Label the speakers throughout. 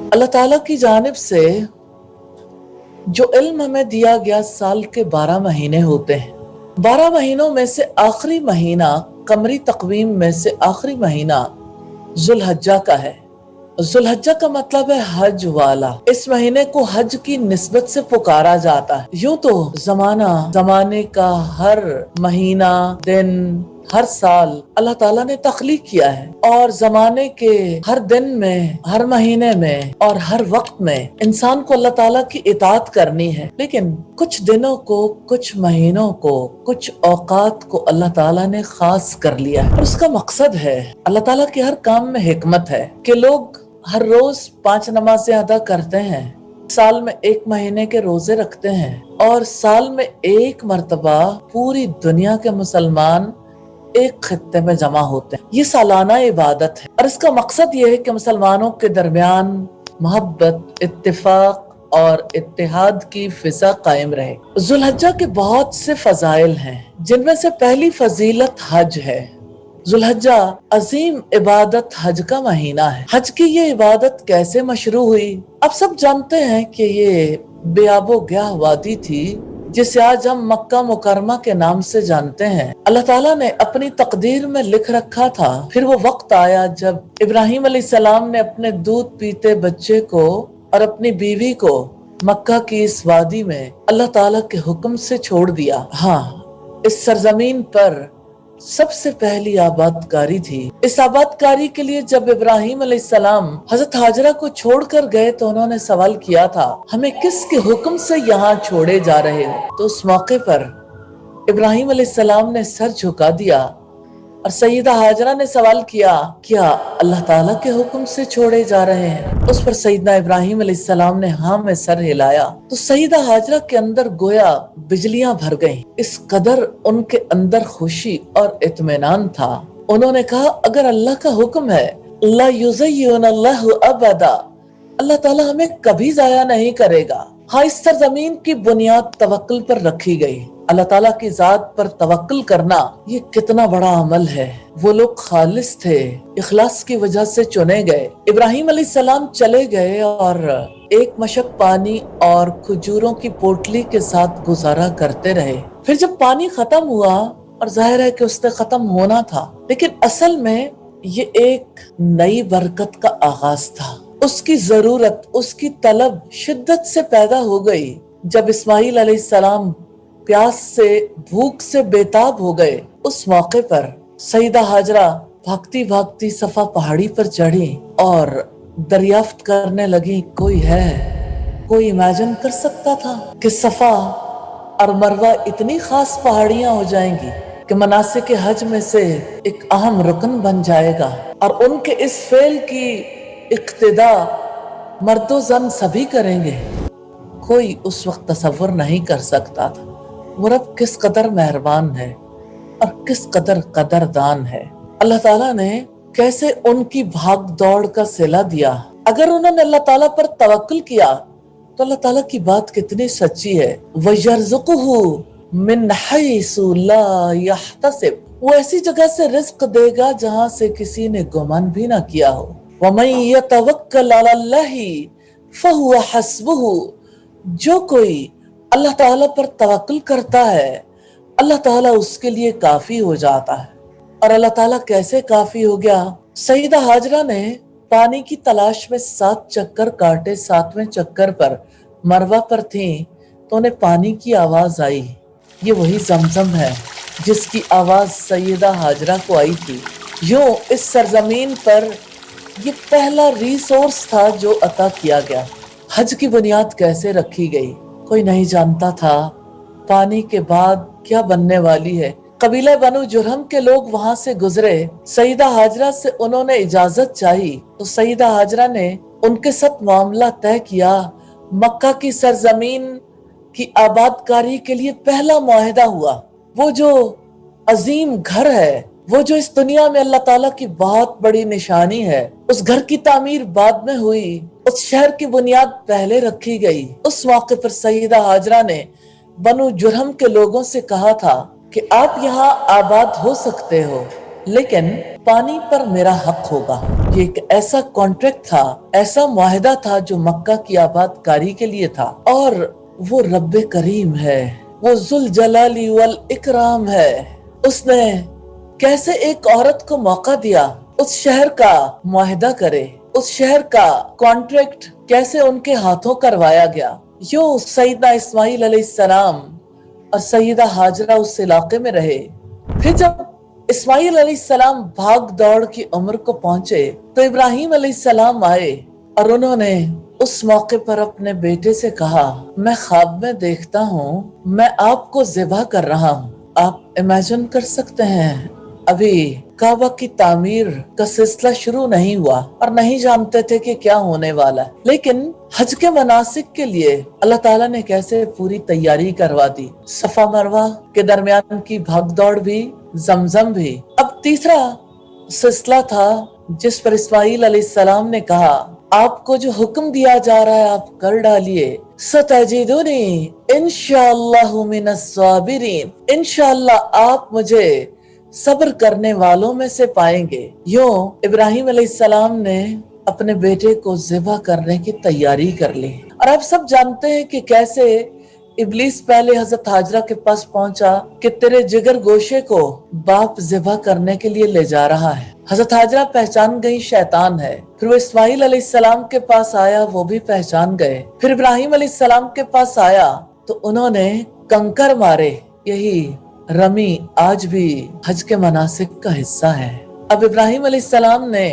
Speaker 1: अल्लाह ताला की जानिब से जो इल्म हमें दिया गया, साल के 12 महीने होते हैं। 12 महीनों में से आखिरी महीना, कमरी तकवीम में से आखिरी महीना जुल्हज्जा का है। जुल्हज्जा का मतलब है हज वाला। इस महीने को हज की निस्बत से पुकारा जाता है। यूं तो जमाने का हर महीना, दिन, हर साल अल्लाह ताला ने तख्लीक किया है और जमाने के हर दिन में, हर महीने में और हर वक्त में इंसान को अल्लाह ताला की इताअत करनी है। लेकिन कुछ दिनों को, कुछ महीनों को, कुछ औकात को अल्लाह ताला ने खास कर लिया है और उसका मकसद है, अल्लाह ताला के हर काम में हिकमत है कि लोग हर रोज 5 नमाजें अदा करते हैं, साल में 1 महीने के रोजे रखते हैं और साल में 1 मर्तबा पूरी दुनिया के मुसलमान एक खित्ते में जमा होते हैं। ये सालाना इबादत है और इसका मकसद ये है कि मुसलमानों के दरमियान मोहब्बत, इत्तेफाक और इत्तेहाद की फिजा कायम रहे। जुल्हज्जा के बहुत से फजाइल हैं, जिनमें से पहली फजीलत हज है। जुल्हज्जा अजीम इबादत हज का महीना है। हज की ये इबादत कैसे मशरू हुई? अब सब जानते हैं कि ये बेआबो ग्याह वादी थी, जिसे आज हम मक्का मुकरमा के नाम से जानते हैं। अल्लाह ताला ने अपनी तकदीर में लिख रखा था। फिर वो वक्त आया जब इब्राहिम अलैहिस्सलाम ने अपने दूध पीते बच्चे को और अपनी बीवी को मक्का की इस वादी में अल्लाह ताला के हुक्म से छोड़ दिया। हाँ, इस सरजमीन पर सबसे पहली आबादकारी थी। इस आबादकारी के लिए जब इब्राहिम अलैहिस्सलाम हजरत हाजरा को छोड़कर गए तो उन्होंने सवाल किया था, हमें किसके हुक्म से यहाँ छोड़े जा रहे हो? तो उस मौके पर इब्राहिम अलैहिस्सलाम ने सर झुका दिया और सईदा हाजरा ने सवाल किया, क्या अल्लाह ताला के हुक्म से छोड़े जा रहे हैं? उस पर सईदना इब्राहिम अलैहिस्सलाम ने हाँ में सर हिलाया तो सईदा हाजरा के अंदर गोया बिजलियां भर गईं। इस कदर उनके अंदर खुशी और इत्मीनान था। उन्होंने कहा, अगर अल्लाह का हुक्म है, ला युज़य्यिनुल्लाहु अबदा, अल्लाह ताला हमें कभी जाया नहीं करेगा। हाँ, इस सरजमीन की बुनियाद तवक्कुल पर रखी गई। अल्लाह ताला की जात पर तवक्कुल करना ये कितना बड़ा अमल है। वो लोग खालिस थे, इखलास की वजह से चुने गए। इब्राहिम अलैहिस्सलाम चले गए और एक मशक पानी और खजूरों की पोटली के साथ गुजारा करते रहे। फिर जब पानी खत्म हुआ, और जाहिर है कि उसने खत्म होना था, लेकिन असल में ये एक नई बरकत का आगाज था। उसकी जरूरत, उसकी तलब शिद्दत से पैदा हो गई जब इस्माईल अलैहिस्सलाम प्यास से, भूख से बेताब हो गए। उस मौके पर सईदा हाजरा भागती भागती सफा पहाड़ी पर चढ़ी और दरियाफ्त करने लगी, कोई है? कोई इमेजिन कर सकता था कि सफा और मरवा इतनी खास पहाड़ियां हो जाएंगी कि मनासिक हज में से एक अहम रुकन बन जाएगा और उनके इस फेल की इक्तिदा मर्दो जन सभी करेंगे। कोई उस वक्त तसव्वुर नहीं कर सकता था वो रब किस कदर मेहरबान है और किस कदर कदरदान है। अल्लाह ताला ने कैसे उनकी भाग दौड़ का सिला दिया। अगर उन्होंने अल्लाह ताला पर तवक्कुल किया तो अल्लाह ताला की बात कितनी सच्ची है। वयर्ज़ुक़ुहु मिन हैसु ला यहतसिब, वो ऐसी जगह से रिज्क देगा जहां से किसी ने गुमान भी ना किया हो। वमन यतवक्कल अलल्लाहि फहुव हस्बुहु, जो कोई अल्लाह ताला पर तवक्कुल करता है, अल्लाह ताला उसके लिए काफी हो जाता है। और अल्लाह ताला कैसे काफी हो गया? सईदा हाजरा ने पानी की तलाश में 7 चक्कर काटे। 7वें चक्कर पर मरवा पर थी तो उन्हें पानी की आवाज आई। ये वही जमजम है जिसकी आवाज सईदा हाजरा को आई थी। यूं इस सरजमीन पर ये पहला रिसोर्स था जो अता किया गया। हज की बुनियाद कैसे रखी गई कोई नहीं जानता था। पानी के बाद क्या बनने वाली है। कबीला बनु जुरहम के लोग वहां से गुजरे। सईदा हाजरा से उन्होंने इजाजत चाही तो सईदा हाजरा ने उनके साथ मामला तय किया। मक्का की सरजमीन की आबादकारी के लिए पहला मुआहिदा हुआ। वो जो अजीम घर है, वो जो इस दुनिया में अल्लाह ताला की बहुत बड़ी निशानी है, उस घर की तामीर बाद में हुई। उस शहर की बुनियाद पहले रखी गई। उस मौके पर सईदा हाजरा ने बनु जुरहम के लोगों से कहा था कि आप यहाँ आबाद हो सकते हो, لیکن پانی پر میرا حق ہوگا۔ یہ ایک ایسا کانٹریکٹ تھا، ایسا معاہدہ تھا جو مکہ کی آباد کاری کے لیے تھا، اور وہ رب کریم ہے، وہ ذوالجلال والاکرام ہے۔ اس نے کیسے ایک عورت کو موقع دیا اس شہر کا معاہدہ کرے، اس شہر کا کانٹریکٹ کیسے ان کے ہاتھوں کروایا گیا۔ یوں سیدنا اسماعیل علیہ السلام اور سیدہ ہاجرہ اس علاقے میں رہے۔ پھر جب اسماعیل علیہ السلام بھاگ دوڑ کی عمر کو پہنچے تو ابراہیم علیہ السلام آئے، اور انہوں نے اس موقع پر اپنے بیٹے سے کہا، میں خواب میں دیکھتا ہوں میں آپ کو ذبح کر رہا ہوں۔ آپ امیجن کر سکتے ہیں، ابھی کعبہ کی تعمیر کا سلسلہ شروع نہیں ہوا اور نہیں جانتے تھے کہ کیا ہونے والا ہے، لیکن حج کے مناسک کے لیے اللہ تعالیٰ نے کیسے پوری تیاری کروا دی، صفا مروہ کے درمیان کی بھاگ دوڑ بھی، زمزم بھی۔ اب تیسرا سلسلہ تھا جس پر اسماعیل علیہ السلام نے کہا، آپ کو جو حکم دیا جا رہا ہے آپ کر ڈالیے، ستجدونی انشاءاللہ من الصابرین، انشاءاللہ آپ مجھے صبر کرنے والوں میں سے پائیں گے۔ یوں ابراہیم علیہ السلام نے اپنے بیٹے کو ذبح کرنے کی تیاری کر لی، اور آپ سب جانتے ہیں کہ کیسے ابلیس پہلے حضرت ہاجرہ کے پاس پہنچا کہ تیرے جگر گوشے کو باپ ذبح کرنے کے لیے لے جا رہا ہے۔ حضرت ہاجرہ پہچان گئی شیطان ہے۔ پھر وہ اسماعیل علیہ السلام کے پاس آیا، وہ بھی پہچان گئے۔ پھر ابراہیم علیہ السلام کے پاس آیا تو انہوں نے کنکر مارے۔ یہی رمی آج بھی حج کے مناسک کا حصہ ہے۔ اب ابراہیم علیہ السلام نے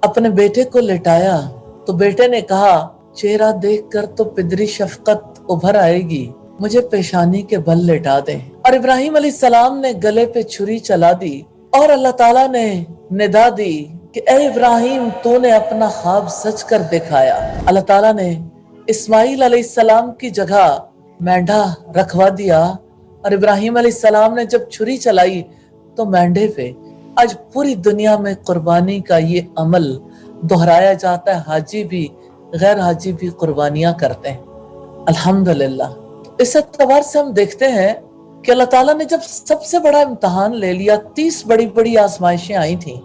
Speaker 1: اپنے بیٹے کو لٹایا تو بیٹے نے کہا، چہرہ دیکھ کر تو پدری شفقت ابھر آئے گی، مجھے پیشانی کے بل لٹا دے۔ اور ابراہیم علیہ السلام نے گلے پہ چھری چلا دی، اور اللہ تعالیٰ نے ندا دی کہ اے ابراہیم تو نے اپنا خواب سچ کر دکھایا۔ اللہ تعالیٰ نے اسماعیل علیہ السلام کی جگہ مینڈھا رکھوا دیا، اور ابراہیم علیہ السلام نے جب چھری چلائی تو مینڈھے پہ۔ آج پوری دنیا میں قربانی کا یہ عمل دہرایا جاتا ہے، حاجی بھی غیر حاجی بھی قربانیاں کرتے ہیں، الحمدللہ۔ اس اعتبار سے ہم دیکھتے ہیں کہ اللہ تعالیٰ نے جب سب سے بڑا امتحان لے لیا، 30 بڑی بڑی آزمائشیں آئی تھیں،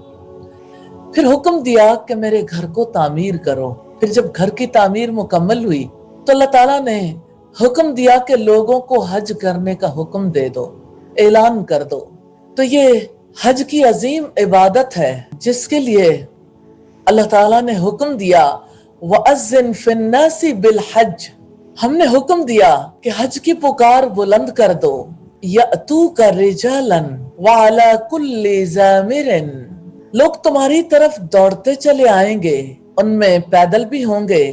Speaker 1: پھر حکم دیا کہ میرے گھر کو تعمیر کرو۔ پھر جب گھر کی تعمیر مکمل ہوئی تو اللہ تعالیٰ نے حکم دیا کہ لوگوں کو حج کرنے کا حکم دے دو، اعلان کر دو۔ تو یہ حج کی عظیم عبادت ہے جس کے لیے اللہ تعالیٰ نے حکم دیا، وَأَذِّن فِي النَّاسِ بِالْحَجِّ، ہم نے حکم دیا کہ حج کی پکار بلند کر دو، يَأْتُوكَ رِجَالًا وَعَلَى كُلِّ زَامِرٍ، لوگ تمہاری طرف دوڑتے چلے آئیں گے، ان میں پیدل بھی ہوں گے،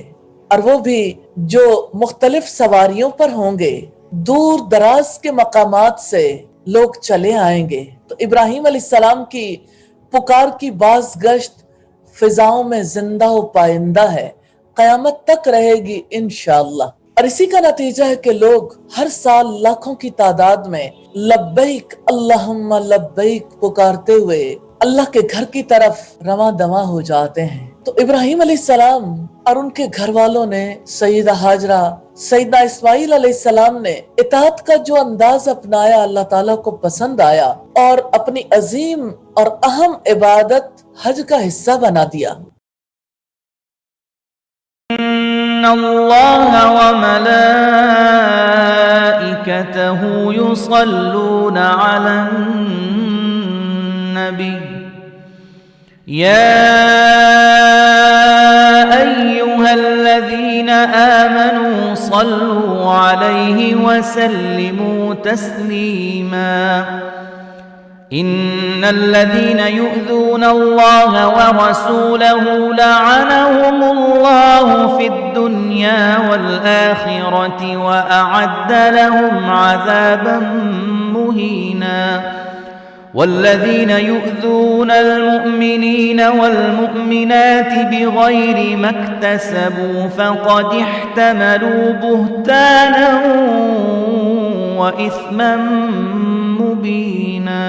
Speaker 1: اور وہ بھی جو مختلف سواریوں پر ہوں گے، دور دراز کے مقامات سے لوگ چلے آئیں گے۔ تو ابراہیم علیہ السلام کی پکار کی باز گشت فضاؤں میں زندہ و پائندہ ہے، قیامت تک رہے گی انشاءاللہ۔ اور اسی کا نتیجہ ہے کہ لوگ ہر سال لاکھوں کی تعداد میں لبیک اللہم لبیک پکارتے ہوئے اللہ کے گھر کی طرف رواں دواں ہو جاتے ہیں۔ تو ابراہیم علیہ السلام اور ان کے گھر والوں نے، سیدہ ہاجرہ، سیدنا اسماعیل علیہ السلام نے اطاعت کا جو انداز اپنایا اللہ تعالیٰ کو پسند آیا، اور اپنی عظیم اور اہم عبادت حج کا حصہ بنا دیا۔
Speaker 2: ان اللہ وملائکتہ یصلون علی النبی یا ایہا الذین آمنوا صلوا علیہ وسلموا تسلیما ان الذين يؤذون الله ورسوله لعنهم الله في الدنيا والآخرة وأعد لهم عذابا مهينا والذين يؤذون المؤمنين والمؤمنات بغير ما اكتسبوا فقد احتملوا بهتانا وإثما مبينا